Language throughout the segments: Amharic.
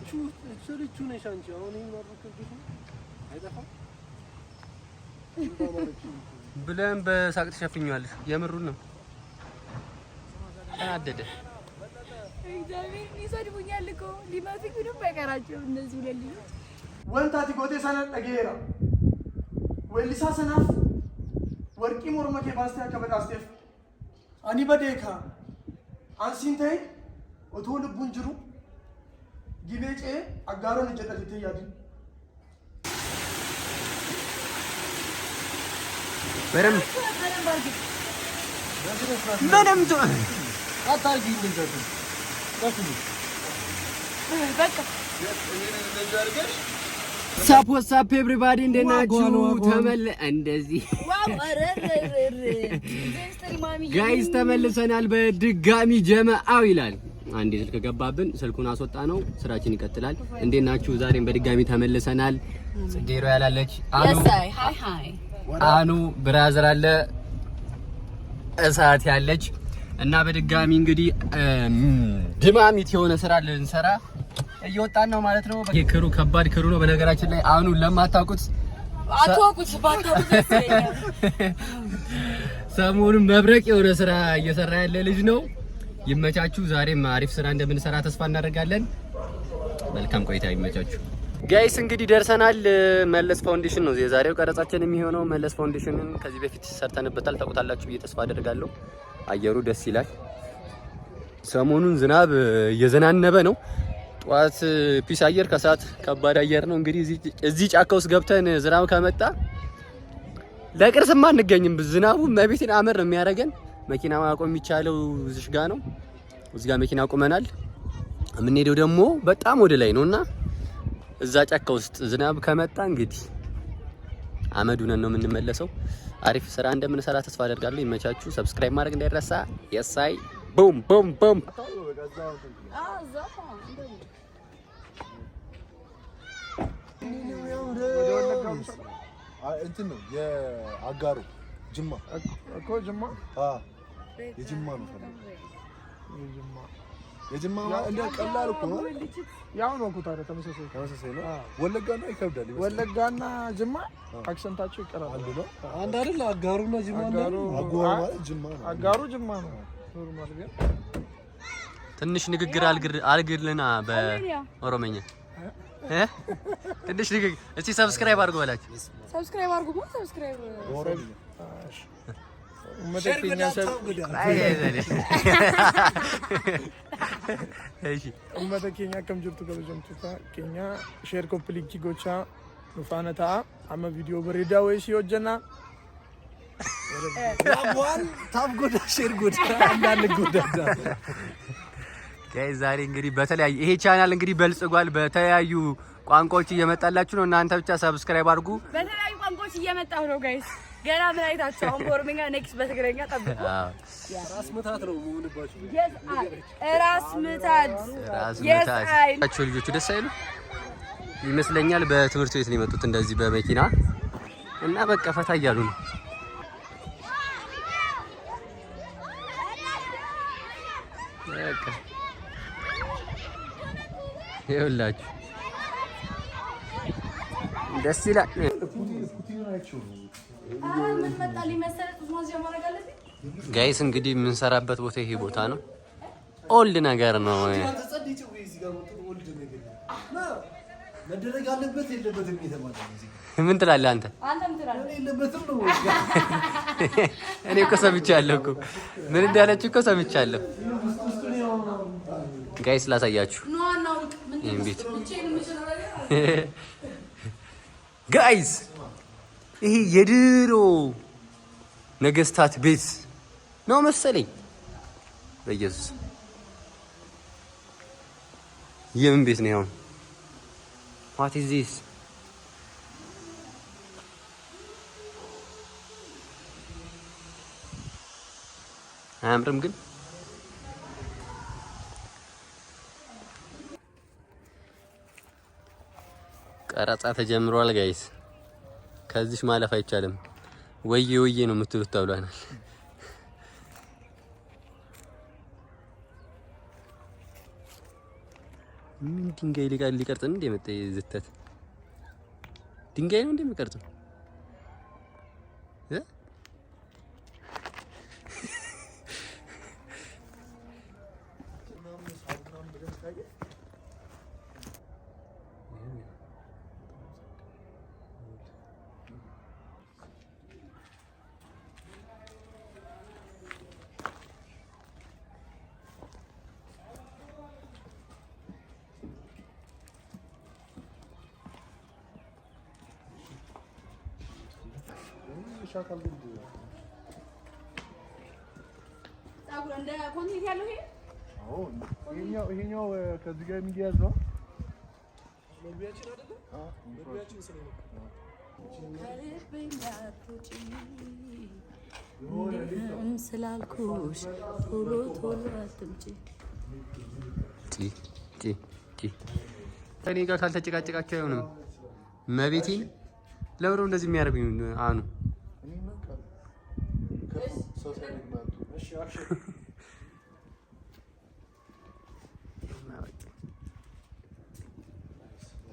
እቹ ነሽ አንቺ አሁን ይሄን ማርከብሽ አይጠፋም ብለን በሳቅ ተሸፍኛለሽ። የምሩን ነው ተናደደ። እግዚአብሔር ይሰድቡኛል እኮ ሊመቱኝ ምንም አይቀራቸው እነዚህ ሁለት ልጆች። ወንታቲ ጎቴ ሰነን ጠጌራ ወሊሳ ሰናፍ ወርቂ ሞርመኬ ባስቲያ ከበዳስቴፍ አኒ በዴካ አንሲንተይ ኦቶ ልቡን ጅሩ ጊቤጬ አጋሮን እጀጠት ይያዲ በረም ምንም አታርጊ እንደዚህ በቃ ሳፕ ኤቭሪባዲ እንደናችሁ ተመለ እንደዚህ ጋይስ ተመልሰናል በድጋሚ ጀመአው ይላል። አንዴ ስልክ ገባብን፣ ስልኩን አስወጣ ነው። ስራችን ይቀጥላል። እንደናችሁ ዛሬም በድጋሚ ተመልሰናል። ጽጌሮ ያላለች አኑ ብራዘር አለ እሳት ያለች እና በድጋሚ እንግዲህ ድማሚት የሆነ ስራ ልንሰራ እየወጣን ነው ማለት ነው። የክሩ ከባድ ክሩ ነው። በነገራችን ላይ አኑ ለማታውቁት ሰሞኑን መብረቅ የሆነ ስራ እየሰራ ያለ ልጅ ነው። ይመቻችሁ። ዛሬም አሪፍ ስራ እንደምንሰራ ተስፋ እናደርጋለን። መልካም ቆይታ ይመቻችሁ። ጋይስ እንግዲህ ደርሰናል። መለስ ፋውንዴሽን ነው የዛሬው ቀረጻችን የሚሆነው። መለስ ፋውንዴሽንን ከዚህ በፊት ሰርተንበታል፣ ታውቁታላችሁ ብዬ ተስፋ አደርጋለሁ። አየሩ ደስ ይላል። ሰሞኑን ዝናብ እየዘናነበ ነው። ጧት ፒስ አየር፣ ከሰዓት ከባድ አየር ነው። እንግዲህ እዚህ ጫካ ውስጥ ገብተን ዝናብ ከመጣ ለቅርስማ አንገኝም። ዝናቡ መቤቴን አመር ነው የሚያደርገን። መኪና ማቆም የሚቻለው እዚህ ጋር ነው። እዚህ ጋር መኪና አቁመናል። የምንሄደው ደግሞ በጣም ወደ ላይ ነውና እዛ ጫካ ውስጥ ዝናብ ከመጣ እንግዲህ አመዱነን ነው የምንመለሰው። አሪፍ ስራ እንደምንሰራ ተስፋ አደርጋለሁ። ይመቻችሁ። ሰብስክራይብ ማድረግ እንዳይረሳ። የሳይ ቡም ቡም ቡም እንትን ነው የአጋሩ ጅማ እኮ ጅማ የጅማ ነው የጅማ እንደ ቀላል እኮ ነው። ያው ነው እኮ ታዲያ ተመሳሳይ ነው። ወለጋና ይከብዳል። ወለጋና ጅማ አክሰንታቸው ይቀራል ነው። አንድ አይደል? አጋሩና ጅማ ነው። አጋሩ ጅማ ነው። ኖርማል ግን ትንሽ ንግግር አልግልና በኦሮሞኛ ትንሽ ንግግር። እስቲ ሰብስክራይብ አድርጉ በላችሁ። ሰብስክራይብ አድርጉ። ሰብስክራይብ መደከኛ መደከኛ ከም ጅርቱ ገበጀምቱታ ከኛ ሼር ኮምፕሊት ጎቻ ኑፋነታ አመ ቪዲዮ በሬዳ ወይ ሲወጀና ዋን ታብ ጎዳ ሼር ጎዳ አንዳንድ ጎዳ ጋይስ ዛሬ እንግዲህ በተለያዩ ይሄ ቻናል እንግዲህ በልጽጓል። በተለያዩ ቋንቋዎች እየመጣላችሁ ነው። እናንተ ብቻ ሰብስክራይብ አድርጉ። በተለያዩ ቋንቋዎች እየመጣሁ ነው ጋይስ። ገና ምን አይታችሁ? አሁን በኦሮምኛ ኔክስት በትግረኛ ጠብቁ። ራስ ምታት ነው የምሆንባችሁ። ራስ ምታት ልጆቹ ደስ አይሉ ይመስለኛል። በትምህርት ቤት ነው የመጡት እንደዚህ በመኪና እና በቃ ፈታ እያሉ ነው። በቃ ይኸውላችሁ ደስ ይላል። ጋይስ እንግዲህ የምንሰራበት ቦታ ይሄ ቦታ ነው። ኦልድ ነገር ነው። መደረግ አለበት የለበትም የተባለ ምን ትላለህ አንተ? የለበትም ነው። እኔ እኮ ሰምቻለሁ እኮ ምን እንዳለችው እኮ ሰምቻለሁ። ጋይስ ላሳያችሁ ይሄን ቤት ጋይስ። ይሄ የድሮ ነገስታት ቤት ነው መሰለኝ። በኢየሱስ የምን ቤት ነው? ያው what is this? አያምርም ግን ቀረጻ ተጀምሯል ጋይስ። ከዚህ ማለፍ አይቻልም። ወዬ ወዬ ነው የምትሉት ተብሏል። ምን ድንጋይ ሊቀርጽ እንደ መጣ ይዘተት ድንጋይ ነው እንደሚቀርጸው እንደ ኮንቴንት ያለው ይሄ ይሄኛው ከዚህ ጋር የሚያያዝ ነው። መግቢያችን አይደለ? መግቢያችን ስለሆነ ስላልኩሽ ቶሎ ቶሎ አትምጪ። እኔ ጋር ካልተጨቃጨቃቸው አይሆንም። መቤቴን ለብሮ እንደዚህ የሚያደርጉኝ አኑ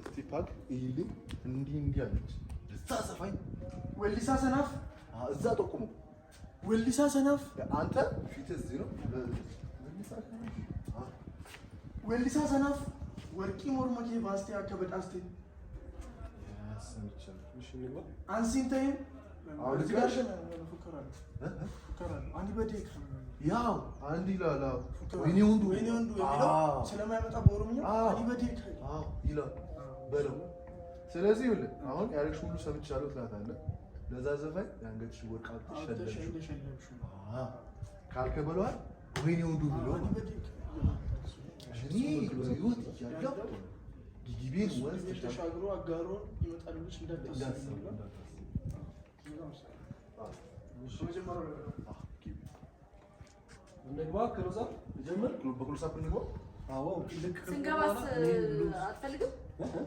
ስቲፓክ ይልኝ እንዲህ አለች። ልታሰፋኝ ወሊሳ ሰናፍ እዛ ጠቁሙ። ወሊሳ ሰናፍ አንተ ፊት እዚህ ነው። ወሊሳ ሰናፍ ወርቂ ሞርመኬ ባስቴ አከበዳስቴ አንሲንተይ ያው አንድ ይላል ወይኔ ወንዱ ስለማይመጣ በኦሮምኛ ይላል በለው። ስለዚህ ይኸውልህ አሁን ያለሽ ሁሉ ሰምቻለሁ ትላታለህ። ለዛ ዘፋኝ የአንገትሽ ወርቅ አትሸለምሽ ካልከ በለዋል። ወይኔ ወንዱ ብለው እኔ ህይወት እያለሁ ጊቤን ወንዝ ተሻግሮ አጋሮን ይመጣልሽ እንዳታስብ እንግባ ከሮዛ ጀመር በክሎሳፕ እንግባ። አዎ ልክ ስንገባስ አትፈልግም?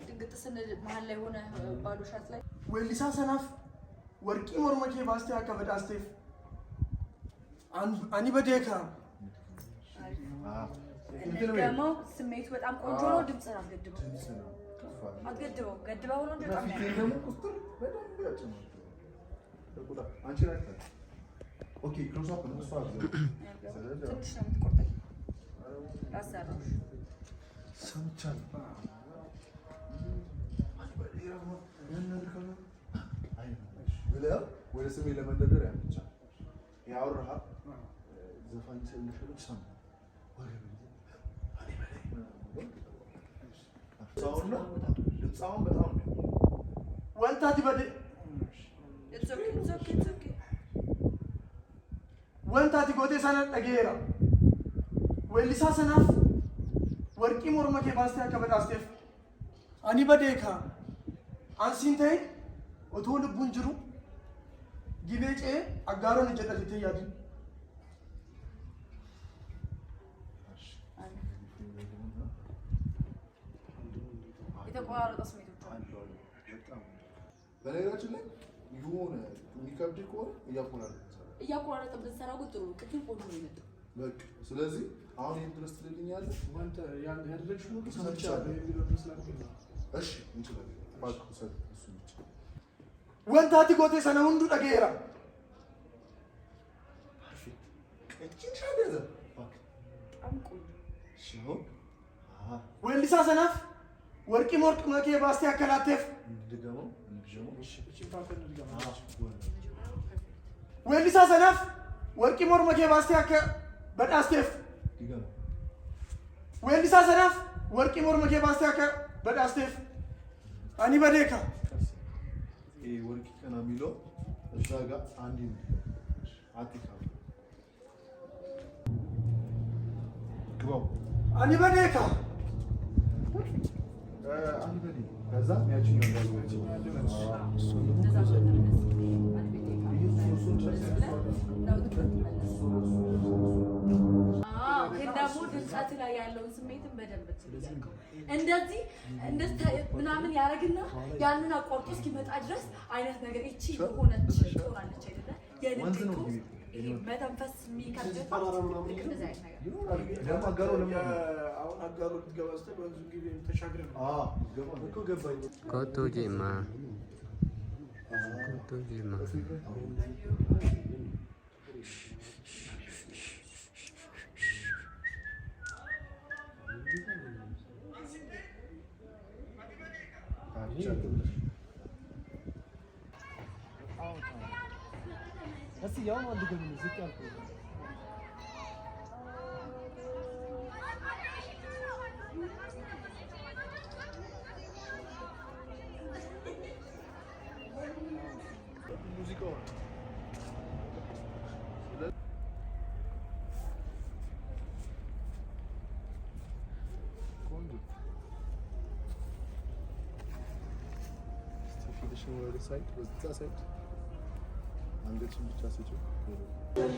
ድንግጥ ስንል መሀል ላይ ሆነ ባዶ ሻት ላይ ወሊሳ ሰናፍ ወርቂ ሞርመኬ ባስቴ አከበዳስቴፍ አኒ በዴካ ደግሞ ስሜቱ በጣም ቆንጆ ነው። ድምፅህን አትገድበው አትገድበው። ገድበው ነው ኦኬ ክሎዝ አፕ ነው። ትንሽ ነው የምትቆርጠኝ። አሰራው ሰምቻለሁ። ወደ ስሜ ለመንደርደር ያመቻል። ያወራህ ዘፋኝ ስለምሽልሽ ሰማ ድምፃውን በጣም ወንታቲ በዴ ወንታቲ ጎቴ ሰነ ጠጌራ ወሊሳ ሰናፍ ወርቂ ሞርመኬ ባስቴ አከበዳስቴፍ አኒ በዴካ አንሲንተይ ኦቶ ልቡን ጅሩ ጊቤጬ አጋሮን እጀጠት ይያዱ የተቋረጠ ስሜቶች በነገራችን ላይ የሆነ የሚከብድ ከሆነ እያቆራረጠ ብንሰራው ግን ጥሩ ነው። ቅድም ቆንጆ ነው የመጣው። በቃ ስለዚህ አሁን ይሄን ድረስ ትልልኛለህ። አንተ ያደረግሽው ነው ሰምቻለሁ የሚለው ድረስ ላድርግ። እሺ እንችላለን። ባክ ሰጥ እሱ ብቻ ወንታቲ ጎቴ ሰነ ሁንዱ ጠጌራ ቀጭን ሻገዘ ባክ በጣም ቆንጆ ሽኖ ወሊሳ ሰናፍ ወርቂ ሞርመኬ ባስቴ አከላቴፍ ድገመው እንድጀመው እሺ ወሊሳ ሰናፍ ወርቂ ሞርመኬ ባስቴ አከ በዳስቴፍ ድገመው ወሊሳ ሰናፍ ወርቂ ሞርመኬ ባስቴ አከ በዳስቴፍ አኒ በዴካ ይሄ ወርቂ ቀና የሚለው እዛ ጋር አንድ አጥቂው ግባው አኒ በዴካ አንድ በዴ ከዛ ያቺኛው ደግሞ ድምጸት ላይ ያለውን ስሜትን በደንብ እንደዚህ ምናምን ያደርግና ያንን አቋርጦ እስኪመጣ ድረስ አይነት ነገር እቺ የሆነች ትሆናለች አይደለ? መተንፈስ የሚከብድ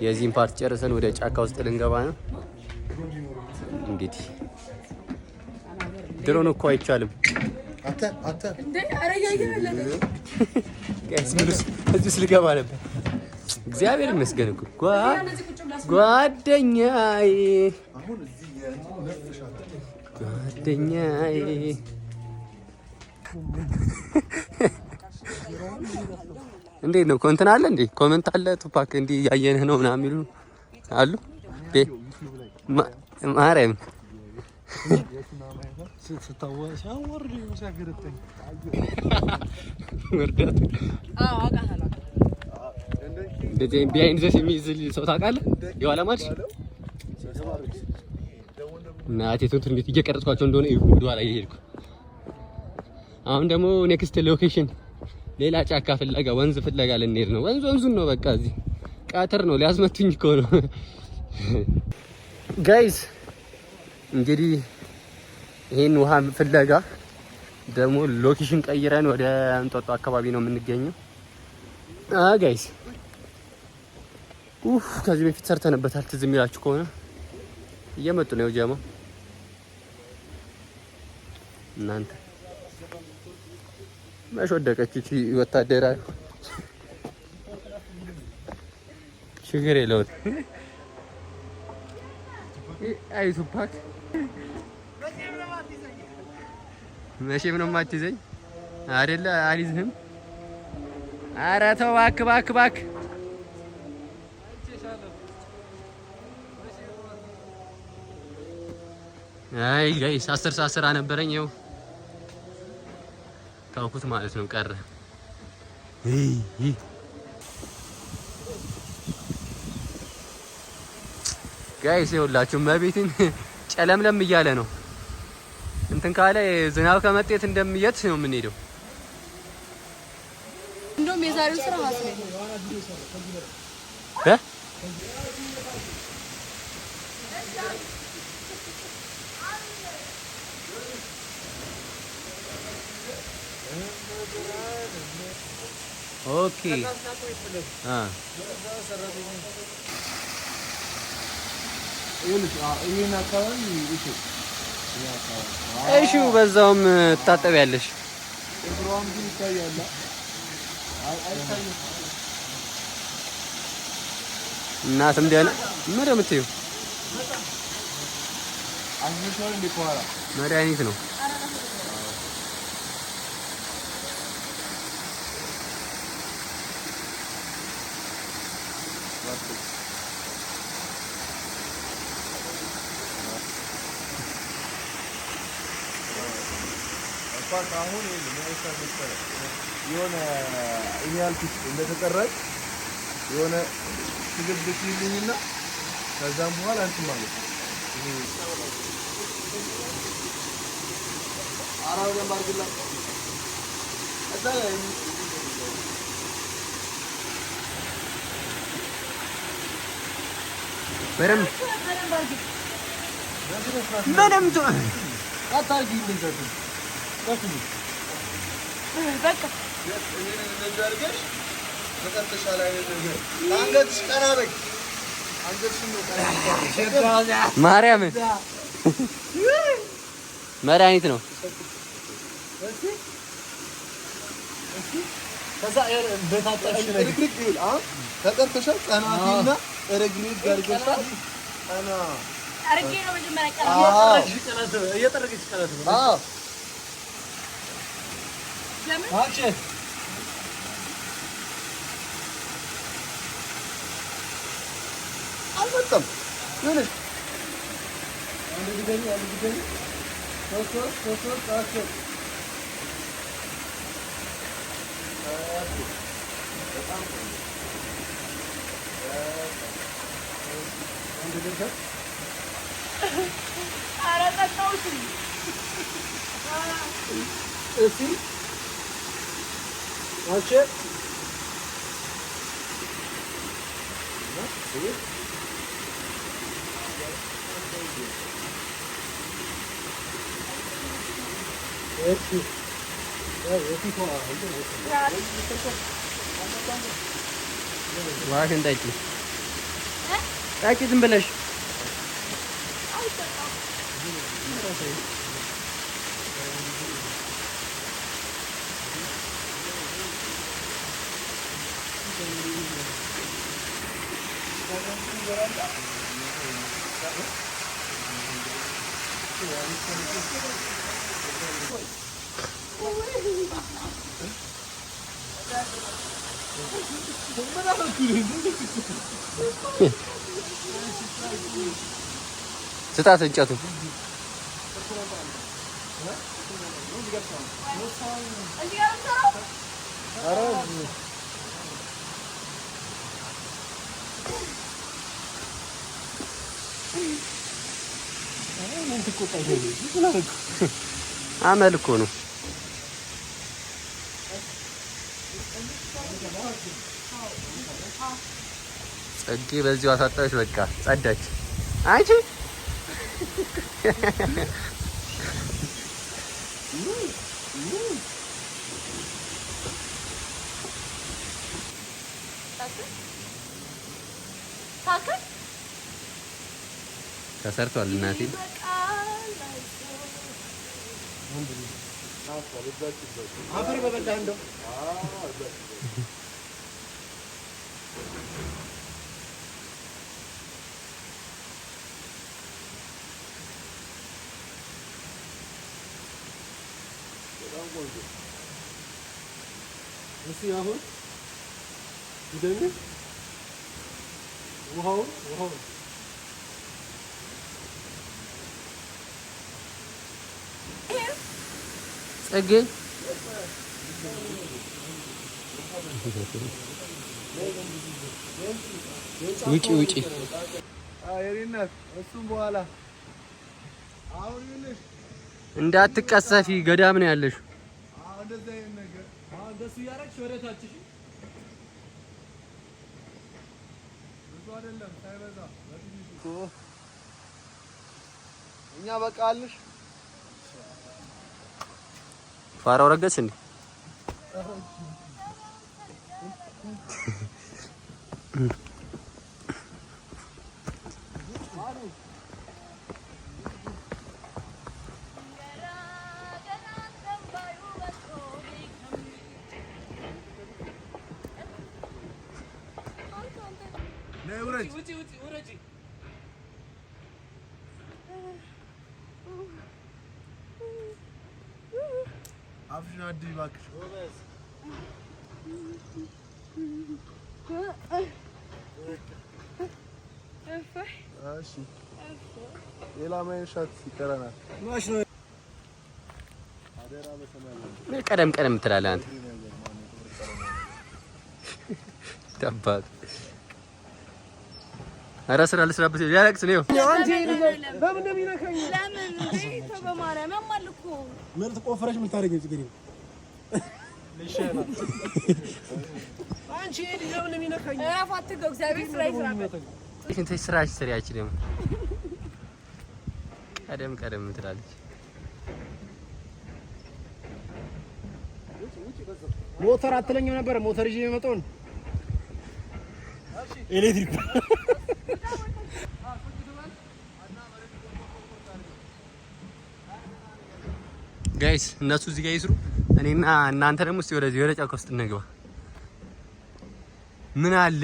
የዚህን ፓርት ጨርሰን ወደ ጫካ ውስጥ ልንገባ ነው። እንግዲህ ድሮን እኮ አይቻልም። እዚህ ውስጥ ልገባ ነበር። እግዚአብሔር ይመስገን እኮ ጓደኛዬ ጓደኛዬ እንዴት ነው? እንትን አለ እንዴ? ኮሜንት አለ ቱፓክ እንዲህ እያየንህ ነው ምናምን የሚሉ አሉ። ማርያም እንደዚህ ቢሃይንድ ዘ ሲን የሚይዝ ሰው ታውቃለህ? የኋላ ማች እናቴ እንትን እንዴት እየቀረጽኳቸው እንደሆነ ወደኋላ እየሄድኩ አሁን ደግሞ ኔክስት ሎኬሽን ሌላ ጫካ ፍለጋ ወንዝ ፍለጋ ልንሄድ ነው። ወንዙን ነው በቃ እዚህ ቃተር ነው ሊያስመቱኝ እኮ ነው ጋይስ። እንግዲህ ይሄን ውሃ ፍለጋ ደግሞ ሎኬሽን ቀይረን ወደ እንጦጦ አካባቢ ነው የምንገኘው ጋይስ። ከዚህ በፊት ሰርተንበታል ትዝ የሚላችሁ ከሆነ እየመጡ ነው ጀማ እናንተ ማሽወደቀች እቺ ወታደራዊ ችግር የለውም። አይ ቱፓክ መቼም ነው የማትይዘኝ አይደለ? አልይዝህም። ኧረ ተው እባክህ። አይ ጋይስ 10 ነበረኝ ይኸው ታውቁት ማለት ነው ቀረ። ጋይስ ይኸውላችሁ መቤትን ጨለምለም እያለ ነው። እንትን ካለ ዝናብ ከመጤት እንደምየት ነው የምንሄደው። እንደውም የዛሬው ስራ ማስለኝ ኦኬ እሺ በዛውም ትታጠቢያለሽ። እናትም ደህና ምን የምትይው መድኃኒት ነው። አሁን የሆነ ይሄ ያልኩት እንደተቀረጽ የሆነ ትግብት ይልኝና ከዛም በኋላ እንትን ማለት ይሄ አራው ደምባርግላ እዛ ምንም አታርጊ እንደዚህ በቃ ማርያምን መድኃኒት ነው። ከዛ ተጠርተሻል። ቀናቲና ረግኔ ጋርገሻል። አና አርጌ ነው መጀመሪያ ቀናት እየጠረገች ቀናት ነው። ለምን አክሽን አልመጣም። ይኸውልሽ አንድ ጊዜ ሶስት አክሽን ዋሽን ጠጪ ዝም ብለሽ ስጣት እንጨቱ አመል እኮ ነው። ጸጌ በዚሁ አሳጣች። በቃ ጸዳች። አንቺ ተሰርቷል እናቴ። አፈር በበላ እንደው እሺ አሁን ይደግ ውሃው ጸጌ ውጪ አይሪናት እሱም በኋላ አሁን ይልሽ እንዳትቀሰፊ ገዳም ነው ያለሽ። እንደዛ አይነት ነገር እንደሱ ያረክሽ ወደታች እሺ ብዙ አይደለም ሳይበዛ እኛ በቃ አልሽ ፋራው ረገች እንዴ? ውረጂ አፍሽን አድይ እባክሽ። እሺ ሌላ ማይሻት ይቀረናል። አደራ በሰማይ ቀደም ትላለህ አንተ ተባት። ኧረ ስራ ልስራበት ያለቅስ ነው። አንቺ ለምን እንደሚነካኝ ለምን እንዴ ተበማርያም ያማልኩ ምን ተቆፈረሽ ምን ታደርጊኝ? ጽጌ ለሻና አንቺ ለምን እንደሚነካኝ ራፋት ገው እግዚአብሔር ስራ ይስራበት። እንት ስራሽ ስሪያች ደግሞ ቀደም ትላለች። ሞተር አትለኝም ነበር? ሞተር ይዤ የመጣውን ኤሌክትሪክ ጋይስ እነሱ እዚህ ጋር ይስሩ፣ እኔና እናንተ ደግሞ እስቲ ወደ ጫካ ውስጥ እንግባ። ምን አለ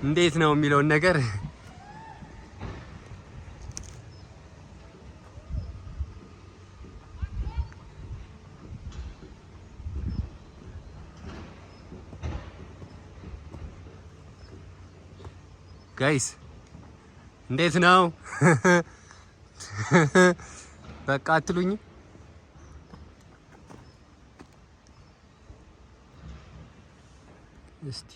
እንዴት ነው የሚለውን ነገር ጋይስ እንዴት ነው? በቃ አትሉኝ? እስቲ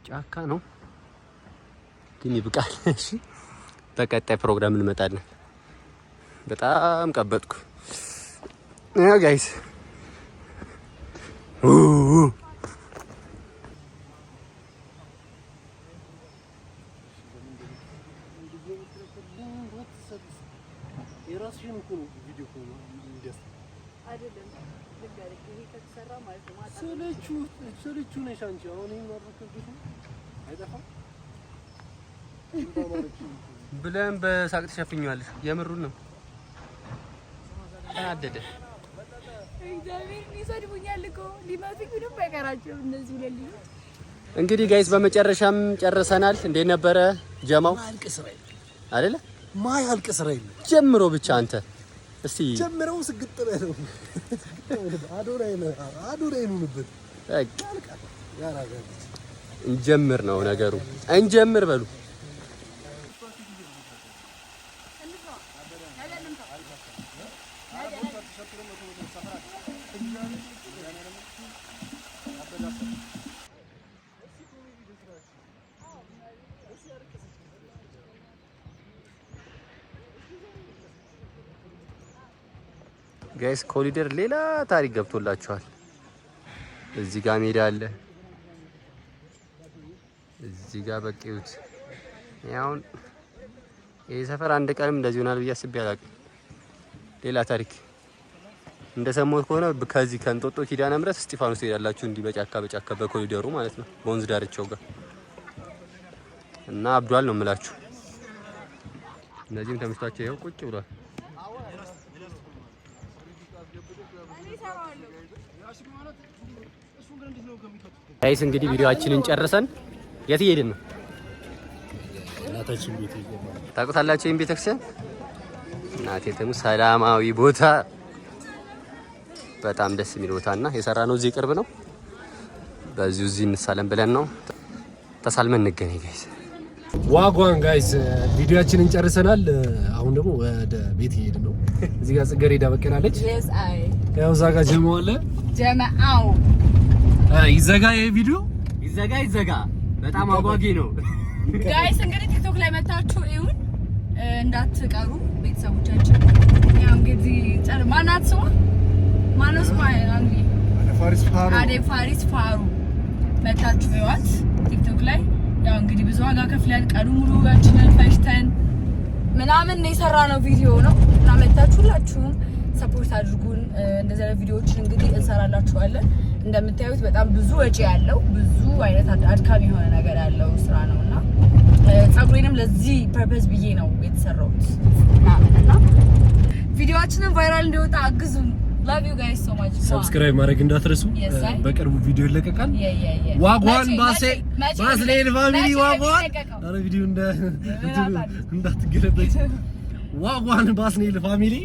ጫካ ነው ግን ይብቃል። እሺ በቀጣይ ፕሮግራም እንመጣለን። በጣም ቀበጥኩ ጋይስ። ሰለቹ ነሽ አንቺ። አሁን ይሄን ማረከብሽ አይጠፋም ብለን በሳቅ ተሸፍኛለሽ። የምሩን ነው። ተናደደ። እግዚአብሔር ይሰድቡኛል እኮ ሊመቱኝ ምንም አይቀራቸውም እነዚህ ሁለት ልጆች። እንግዲህ ጋይስ በመጨረሻም ጨርሰናል። እንዴት ነበረ ጀማው? አይደለ ማያልቅ ስራ የለም። ጀምሮ ብቻ አንተ እስቲ ጀምረው ስግጥ በለው። አዶራይ ነውበት። እንጀምር ነው ነገሩ። እንጀምር በሉ። ጋይስ ኮሪደር ሌላ ታሪክ ገብቶላችኋል። እዚህ ጋር ሜዳ አለ። እዚህ ጋር በቂውት ያውን ይሄ ሰፈር አንድ ቀንም እንደዚህ ሆናል ብዬ አስቤ አላውቅም። ሌላ ታሪክ እንደሰማሁት ከሆነ ከዚህ ከእንጦጦ ኪዳነ ምሕረት እስጢፋኖስ ትሄዳላችሁ እንዲህ በጫካ በኮሪደሩ ማለት ነው በወንዝ ዳርቻው ጋር እና አብዷል ነው የምላችሁ። እነዚህም ተመችቷቸው ይኸው ቁጭ ብሏል። ጋይስ እንግዲህ ቪዲዮአችንን ጨርሰን የት እየሄድን ነው? እናታችን ቤት ይገባል። ታውቁታላችሁ ይሄን ቤተክርስቲያን? እናቴ ተሙ ሰላማዊ ቦታ፣ በጣም ደስ የሚል ቦታና የሰራነው እዚህ ቅርብ ነው። በዚሁ እዚህ እንሳለን ብለን ነው። ተሳልመን እንገናኝ ጋይስ። ዋጓን ጋይስ ቪዲዮአችንን ጨርሰናል። አሁን ደግሞ ወደ ቤት እየሄድን ነው። እዚህ ጋር ጽጌረዳ በቀላለች። ያው እዛ ጋር ጀማው አለ። ጀማው ይዘጋ፣ ይሄ ቪዲዮ ይዘጋ። በጣም አጓጊ ነው ጋይስ። እንግዲህ ቲክቶክ ላይ መታችሁ ይሁን እንዳትቀሩ ቤተሰቦቻችን። ያው እንግዲህ ማናት ሰው ማነስ አንዲ ፋሪስ ፋሩ መታችሁ ይዋት ቲክቶክ ላይ ያው እንግዲህ ብዙ ዋጋ ከፍለን ቀኑ ሙሉ ያችንን ፈሽተን ምናምን የሰራነው ቪዲዮ ነው እና መታችሁ ሁላችሁም ሰፖርት አድርጉን። እንደዚህ አይነት ቪዲዮዎችን እንግዲህ እንሰራላችኋለን። እንደምታዩት በጣም ብዙ ወጪ ያለው ብዙ አይነት አድካሚ የሆነ ነገር ያለው ስራ ነውና ጸጉሬንም ለዚህ ፐርፐዝ ብዬ ነው የተሰራሁት እና ቪዲዮአችንን ቫይራል እንዲወጣ አግዙን። love you guys so much። ሰብስክራይብ ማድረግ እንዳትረሱ። በቅርቡ ቪዲዮ ይለቀቃል። ዋጓን ባስሌን ፋሚሊ ዋጓን አረ ቪዲዮ እንዳትገለበጥ ዋጓን ባስሌን ፋሚሊ